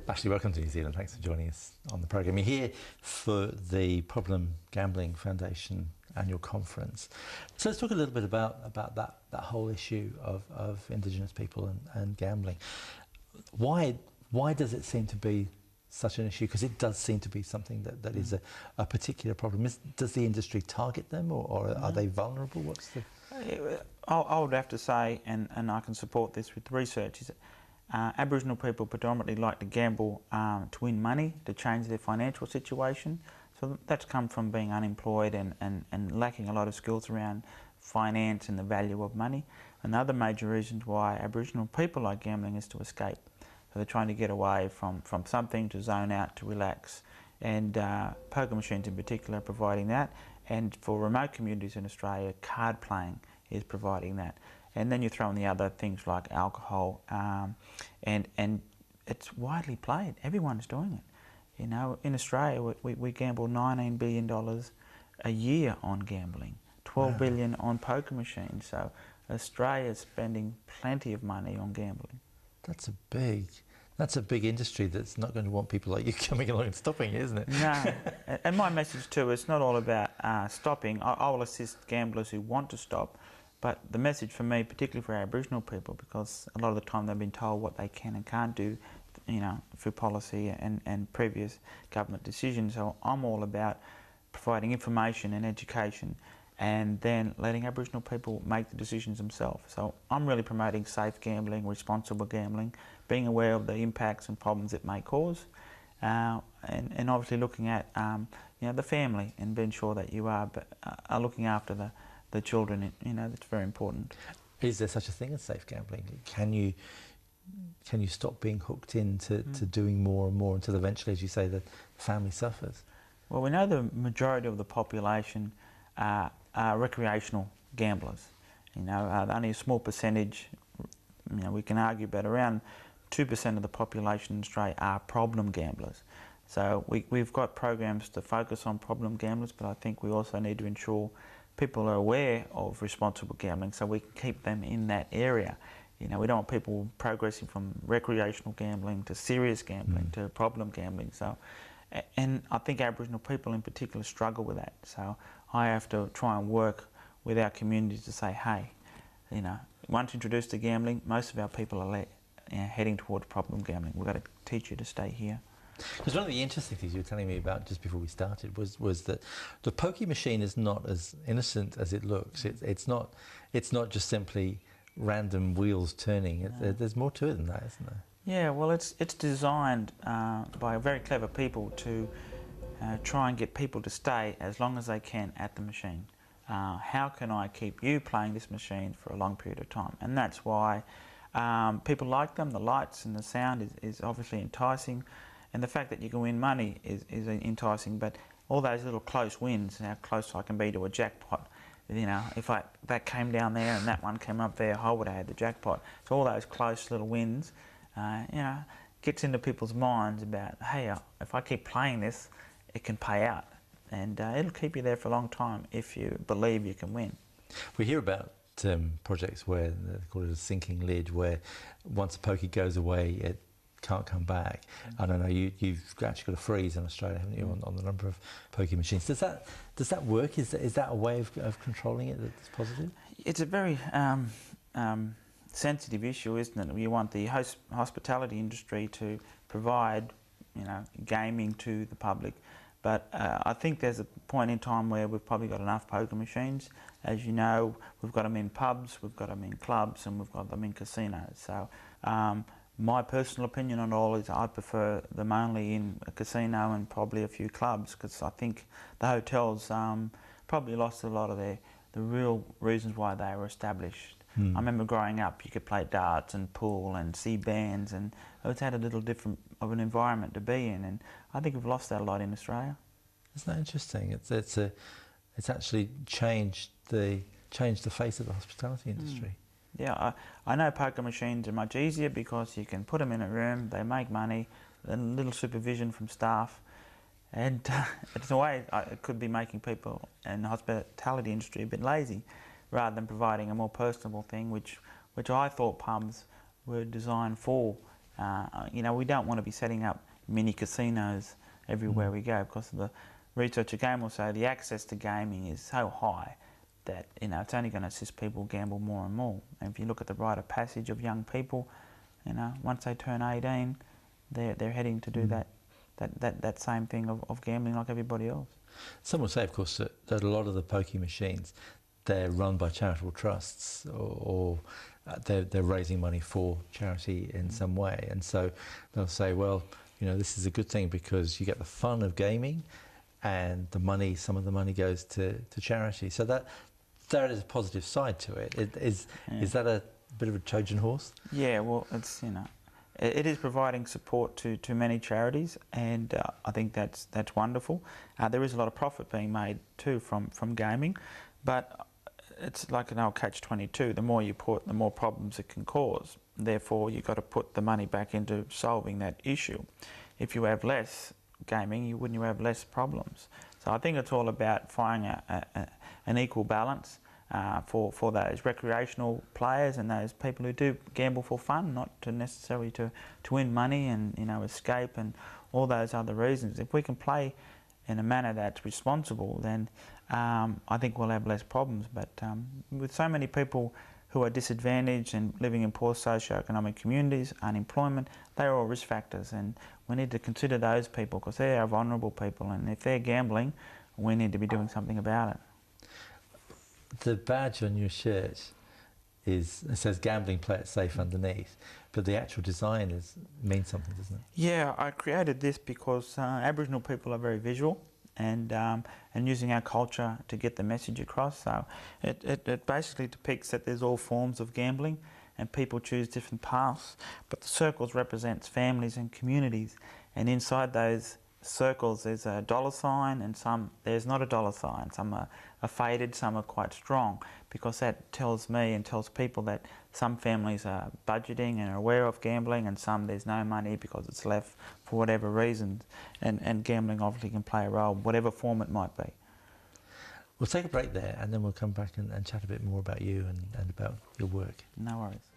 Ashley, welcome to New Zealand. Thanks for joining us on the programme. You're here for the Problem Gambling Foundation annual conference. So let's talk a little bit about that whole issue of Indigenous people and gambling. Why does it seem to be such an issue? Because it does seem to be something that is a particular problem. Does the industry target them, or are they vulnerable? What's the... I would have to say, and I can support this with research, is that Aboriginal people predominantly like to gamble to win money, to change their financial situation. So that's come from being unemployed and lacking a lot of skills around finance and the value of money. Another major reason why Aboriginal people like gambling is to escape. So they're trying to get away from something, to zone out, to relax. And poker machines in particular are providing that. And for remote communities in Australia, card playing is providing that. And then you throw in the other things like alcohol, and it's widely played. Everyone's doing it. You know, in Australia, we gamble $19 billion a year on gambling, 12 billion on poker machines. So Australia's spending plenty of money on gambling. That's a big industry that's not going to want people like you coming along and stopping it, isn't it? No. And my message too, it's not all about stopping. I will assist gamblers who want to stop. But the message for me, particularly for Aboriginal people, because a lot of the time they've been told what they can and can't do, you know, through policy and previous government decisions. So I'm all about providing information and education, and then letting Aboriginal people make the decisions themselves. So I'm really promoting safe gambling, responsible gambling, being aware of the impacts and problems it may cause, and obviously looking at you know, the family and being sure that you are looking after the children. You know, that's very important. Is there such a thing as safe gambling? Can you stop being hooked into doing more and more until eventually, as you say, the family suffers? Well, we know the majority of the population are recreational gamblers. You know, only a small percentage, you know, we can argue, but around 2% of the population in Australia are problem gamblers. So we've got programs to focus on problem gamblers, but I think we also need to ensure people are aware of responsible gambling so we can keep them in that area. You know, we don't want people progressing from recreational gambling to serious gambling to problem gambling. So, and I think Aboriginal people in particular struggle with that. So I have to try and work with our communities to say, hey, you know, once introduced to gambling, most of our people are heading towards problem gambling. We've got to teach you to stay here. Because one of the interesting things you were telling me about just before we started was that the pokie machine is not as innocent as it looks. It's not just simply random wheels turning. There's more to it than that, isn't there? Yeah, well, it's designed by very clever people to try and get people to stay as long as they can at the machine. How can I keep you playing this machine for a long period of time? And that's why people like them. The lights and the sound is obviously enticing. And the fact that you can win money is enticing, but all those little close wins, how close I can be to a jackpot. You know, if that came down there and that one came up there, I would have had the jackpot. So all those close little wins, you know, gets into people's minds about, hey, if I keep playing this, it can pay out. And it'll keep you there for a long time if you believe you can win. We hear about projects where they call it a sinking lid, where once a pokie goes away, it can't come back. I don't know, you've actually got a freeze in Australia, haven't you, on the number of pokie machines. Does that work? Is that a way of controlling it that's positive? It's a very sensitive issue, isn't it? You want the hospitality industry to provide, you know, gaming to the public. But I think there's a point in time where we've probably got enough poker machines. As you know, we've got them in pubs, we've got them in clubs, and we've got them in casinos. So my personal opinion on all is I prefer them only in a casino and probably a few clubs, because I think the hotels probably lost a lot of the real reasons why they were established. I remember growing up, you could play darts and pool and see bands, and it's had a little different of an environment to be in, and I think we've lost that a lot in Australia. Isn't that interesting? It's actually changed the face of the hospitality industry. Yeah, I know poker machines are much easier because you can put them in a room, they make money, a little supervision from staff, and it's a way it could be making people in the hospitality industry a bit lazy, rather than providing a more personable thing, which I thought pubs were designed for. We don't want to be setting up mini casinos everywhere we go, because the research again will say the access to gaming is so high that it's only going to assist people gamble more and more. And if you look at the rite of passage of young people, once they turn 18, they're heading to do that same thing of gambling like everybody else. Some will say, of course, that a lot of the pokie machines, they're run by charitable trusts, or they're raising money for charity in some way, and so they'll say, well, this is a good thing because you get the fun of gaming, and some of the money goes to charity. So that is a positive side to it. Is that a bit of a Trojan horse? Yeah, well, it's it is providing support to many charities, and I think that's wonderful. There is a lot of profit being made too from gaming, but it's like an old catch-22. The more you put, the more problems it can cause. Therefore, you've got to put the money back into solving that issue. If you have less gaming, wouldn't you have less problems? So I think it's all about finding an equal balance for those recreational players and those people who do gamble for fun, not necessarily to win money and escape and all those other reasons. If we can play in a manner that's responsible, then I think we'll have less problems. But with so many people who are disadvantaged and living in poor socioeconomic communities, unemployment, they're all risk factors, and we need to consider those people because they are vulnerable people, and if they're gambling, we need to be doing something about it. The badge on your shirt it says gambling, play it safe underneath, but the actual design means something, doesn't it? Yeah, I created this because Aboriginal people are very visual, and using our culture to get the message across. So it basically depicts that there's all forms of gambling and people choose different paths, but the circles represents families and communities, and inside those circles there's a dollar sign, and some there's not a dollar sign. Some are faded, some are quite strong, because that tells me and tells people that some families are budgeting and are aware of gambling, and some there's no money because it's left for whatever reasons, and gambling obviously can play a role, whatever form it might be. We'll take a break there, and then we'll come back and chat a bit more about you and about your work. No worries.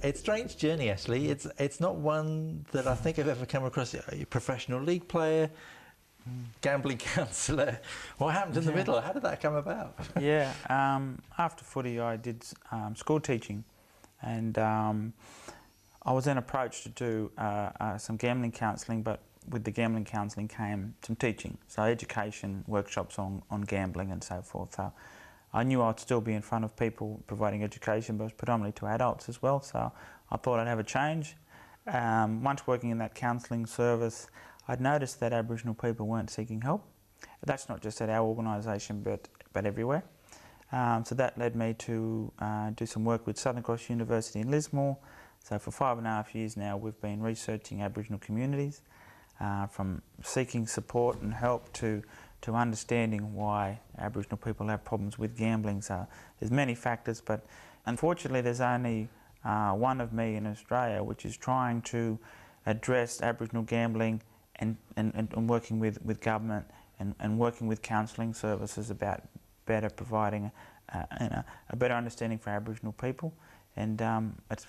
It's a strange journey, actually. It's not one that I think I've ever come across. A professional league player, gambling counsellor. What happened in the middle? How did that come about? After footy I did school teaching, and I was then approached to do some gambling counselling, but with the gambling counselling came some teaching, so education, workshops on gambling and so forth. So I knew I'd still be in front of people providing education, but it was predominantly to adults as well, so I thought I'd have a change. Once working in that counselling service, I'd noticed that Aboriginal people weren't seeking help. That's not just at our organisation, but everywhere. So that led me to do some work with Southern Cross University in Lismore. So for 5.5 years now, we've been researching Aboriginal communities, from seeking support and help to understanding why Aboriginal people have problems with gambling. So there's many factors, but unfortunately there's only one of me in Australia which is trying to address Aboriginal gambling and working with government and working with counselling services about better providing a better understanding for Aboriginal people. And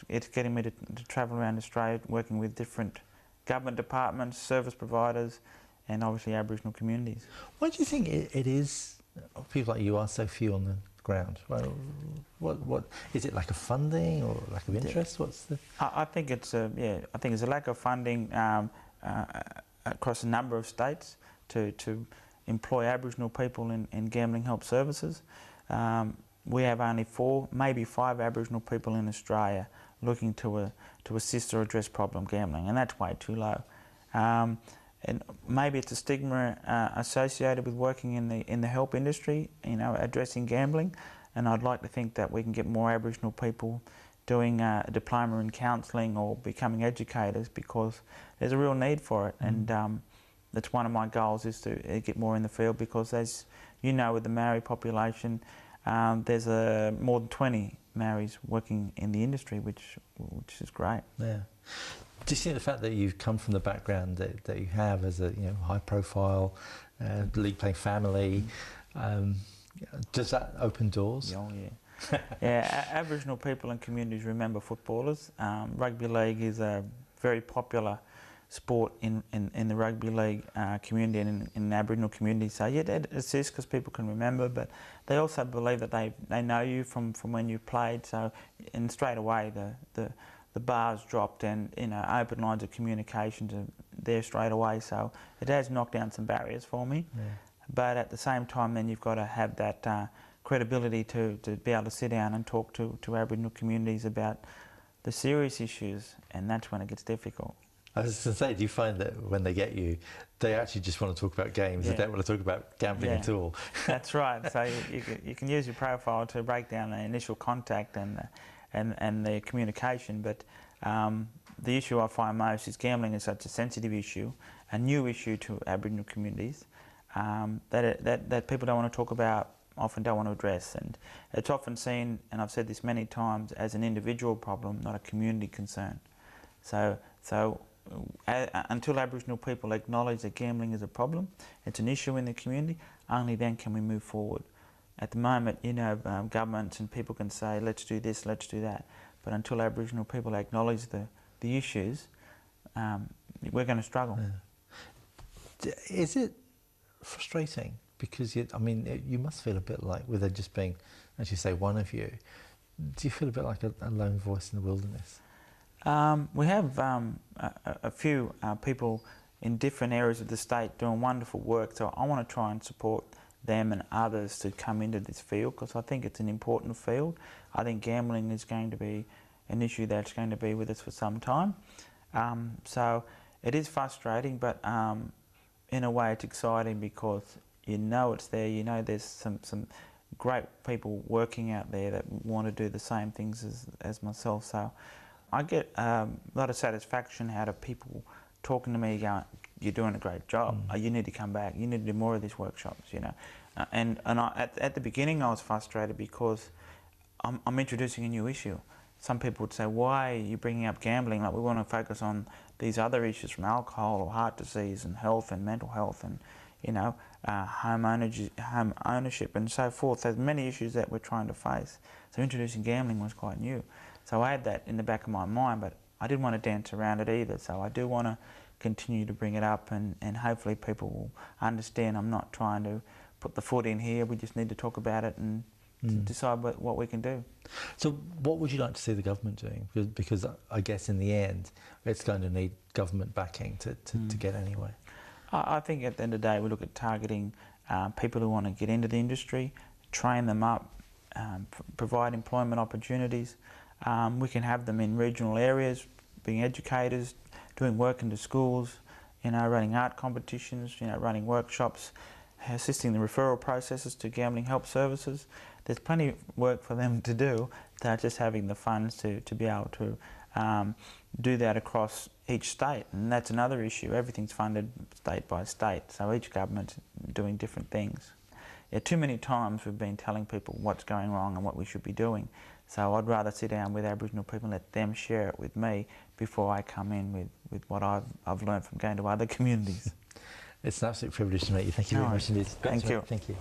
it's getting me to travel around Australia working with different government departments, service providers, and obviously Aboriginal communities. Why do you think it is people like you are so few on the ground? What is it, like a funding or lack of interest? I think it's a lack of funding across a number of states to employ Aboriginal people in gambling help services. We have only 4, maybe 5 Aboriginal people in Australia looking to assist or address problem gambling, and that's way too low. And maybe it's a stigma associated with working in the help industry, addressing gambling. And I'd like to think that we can get more Aboriginal people doing a diploma in counselling or becoming educators, because there's a real need for it. And that's one of my goals, is to get more in the field, because as you know, with the Maori population, there's more than 20 Maoris working in the industry, which is great. Yeah. Do you see the fact that you've come from the background that you have as a high-profile league-playing family? Does that open doors? Oh yeah. Yeah, Aboriginal people and communities remember footballers. Rugby league is a very popular sport in the rugby league community and in Aboriginal communities. So yeah, that assists because people can remember, but they also believe that they know you from when you played. So, and straight away the bars dropped, and open lines of communication to there straight away. So it has knocked down some barriers for me. Yeah. But at the same time, then you've got to have that credibility to be able to sit down and talk to Aboriginal communities about the serious issues, and that's when it gets difficult. I was going to say, do you find that when they get you, they actually just want to talk about games, they don't want to talk about gambling at all? That's right. So you can use your profile to break down the initial contact and the communication, but the issue I find most is gambling is such a sensitive issue, a new issue to Aboriginal communities, that people don't want to talk about, often don't want to address, and it's often seen, and I've said this many times, as an individual problem, not a community concern. So until Aboriginal people acknowledge that gambling is a problem, it's an issue in the community, only then can we move forward. At the moment, governments and people can say, let's do this, let's do that, but until Aboriginal people acknowledge the issues, we're going to struggle. Yeah. Is it frustrating? Because you must feel a bit like, with there just being, as you say, one of you, do you feel a bit like a lone voice in the wilderness? We have a few people in different areas of the state doing wonderful work, so I want to try and support them and others to come into this field, because I think it's an important field. I think gambling is going to be an issue that's going to be with us for some time. So it is frustrating, but in a way it's exciting, because it's there, there's some great people working out there that want to do the same things as myself. So I get a lot of satisfaction out of people talking to me going, you're doing a great job, you need to come back, you need to do more of these workshops, And at the beginning I was frustrated because I'm introducing a new issue. Some people would say, why are you bringing up gambling? Like, we want to focus on these other issues from alcohol or heart disease and health and mental health and, home ownership and so forth. There's many issues that we're trying to face. So introducing gambling was quite new. So I had that in the back of my mind, but I didn't want to dance around it either. So I do want to continue to bring it up, and hopefully people will understand I'm not trying to put the foot in here. We just need to talk about it and decide what we can do. So what would you like to see the government doing? Because I guess in the end, it's going to need government backing to get anywhere. I think at the end of the day, we look at targeting people who want to get into the industry, train them up, provide employment opportunities. We can have them in regional areas, being educators, doing work in the schools, running art competitions, running workshops, assisting the referral processes to gambling help services. There's plenty of work for them to do. They're just having the funds to be able to do that across each state, and that's another issue. Everything's funded state by state, so each government's doing different things. Yeah, too many times we've been telling people what's going wrong and what we should be doing. So I'd rather sit down with Aboriginal people and let them share it with me before I come in with what I've learned from going to other communities. It's an absolute privilege to meet you. Thank you very much indeed. Thank you. Thank you.